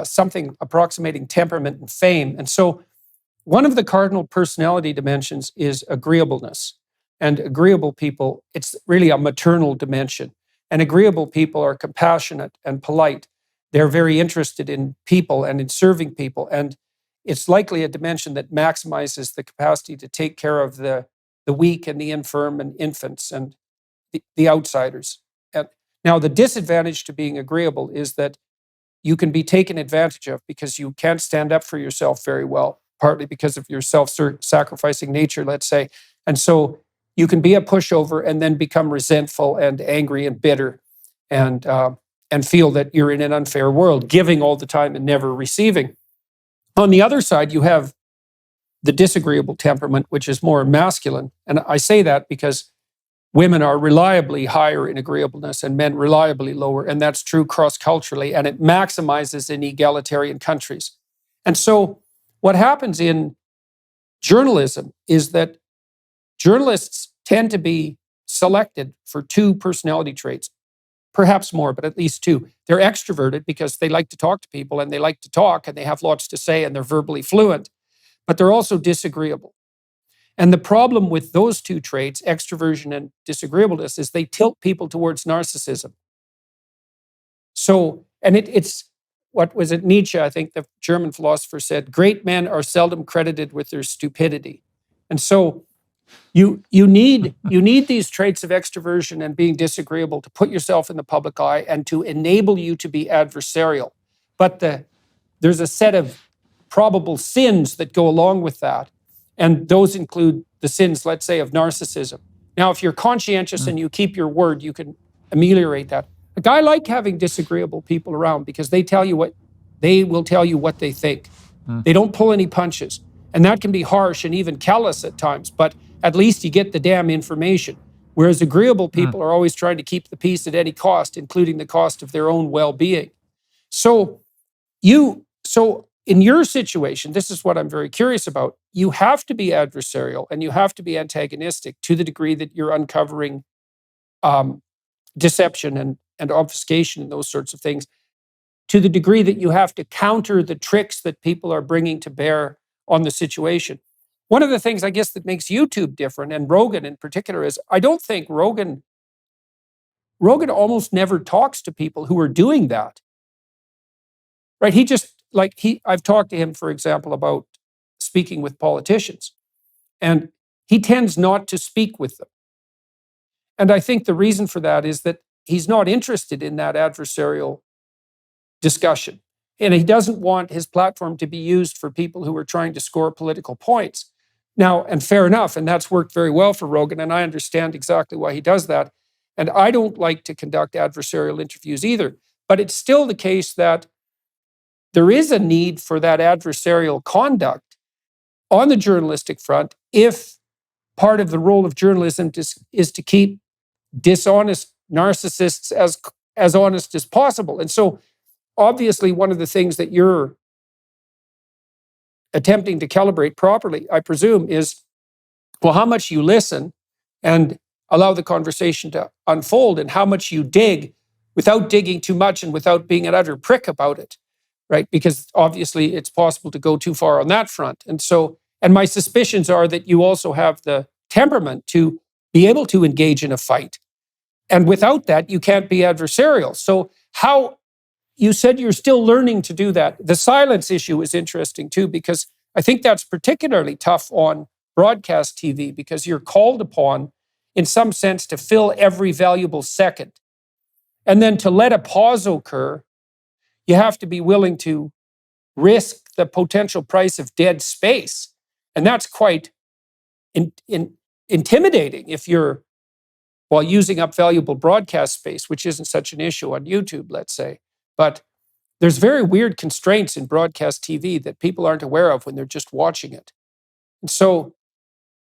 something approximating temperament and fame. And so one of the cardinal personality dimensions is agreeableness. And agreeable people, it's really a maternal dimension. And agreeable people are compassionate and polite. They're very interested in people and in serving people. And it's likely a dimension that maximizes the capacity to take care of the weak and the infirm and infants and the outsiders. And now, the disadvantage to being agreeable is that you can be taken advantage of because you can't stand up for yourself very well, partly because of your self-sacrificing nature, let's say. And so you can be a pushover and then become resentful and angry and bitter and feel that you're in an unfair world, giving all the time and never receiving. On the other side, you have the disagreeable temperament, which is more masculine. And I say that because women are reliably higher in agreeableness and men reliably lower. And that's true cross-culturally. And it maximizes in egalitarian countries. And so what happens in journalism is that journalists tend to be selected for two personality traits, perhaps more, but at least two. They're extroverted because they like to talk to people and they like to talk and they have lots to say and they're verbally fluent, but they're also disagreeable. And the problem with those two traits, extroversion and disagreeableness, is they tilt people towards narcissism. So, and it's, what was it, Nietzsche, I think the German philosopher said, great men are seldom credited with their stupidity. And so you need these traits of extroversion and being disagreeable to put yourself in the public eye and to enable you to be adversarial. But there's a set of probable sins that go along with that. And those include the sins, let's say, of narcissism. Now, if you're conscientious and you keep your word, you can ameliorate that. I like having disagreeable people around because they will tell you what they think. They don't pull any punches. And that can be harsh and even callous at times, but at least you get the damn information. Whereas agreeable people are always trying to keep the peace at any cost, including the cost of their own well-being. So in your situation, this is what I'm very curious about. You have to be adversarial and you have to be antagonistic to the degree that you're uncovering deception and obfuscation and those sorts of things, to the degree that you have to counter the tricks that people are bringing to bear on the situation. One of the things, I guess, that makes YouTube different, and Rogan in particular, is I don't think Rogan almost never talks to people who are doing that. Right? I've talked to him, for example, about speaking with politicians, and he tends not to speak with them. And I think the reason for that is that he's not interested in that adversarial discussion. And he doesn't want his platform to be used for people who are trying to score political points. Now, and fair enough, and that's worked very well for Rogan, and I understand exactly why he does that. And I don't like to conduct adversarial interviews either. But it's still the case that there is a need for that adversarial conduct on the journalistic front if part of the role of journalism is to keep dishonest narcissists as honest as possible. And so, obviously, one of the things that you're attempting to calibrate properly, I presume, is, well, how much you listen and allow the conversation to unfold and how much you dig without digging too much and without being an utter prick about it, right? Because obviously it's possible to go too far on that front. And my suspicions are that you also have the temperament to be able to engage in a fight. And without that, you can't be adversarial. So you said you're still learning to do that. The silence issue is interesting too, because I think that's particularly tough on broadcast TV because you're called upon, in some sense, to fill every valuable second. And then to let a pause occur, you have to be willing to risk the potential price of dead space. And that's quite intimidating if you're, while using up valuable broadcast space, which isn't such an issue on YouTube, let's say. But there's very weird constraints in broadcast TV that people aren't aware of when they're just watching it. And so